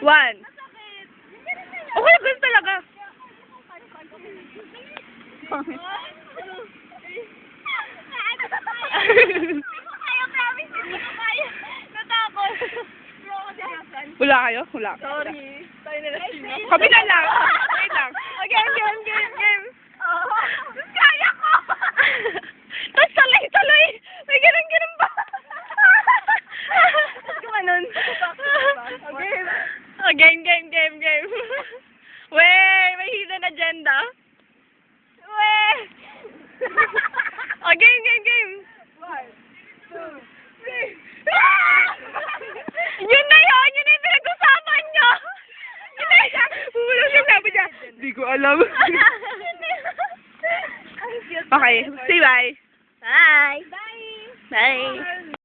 1. Okay, gusto talaga. Wala kayo? Wala. Sorry. Tayo nila sino. Kami na lang. Wait lang. Game. Kaya ko! Tapos tuloy. May ganun ba? Tapos gumanon. Game. Wey, may hidden agenda. Wey! Game. 1, 2, 3. Yun na yung pinag-usapan nyo. Bumulong yung sabi niya. Di ko alam. Okay, say bye. Bye. Bye.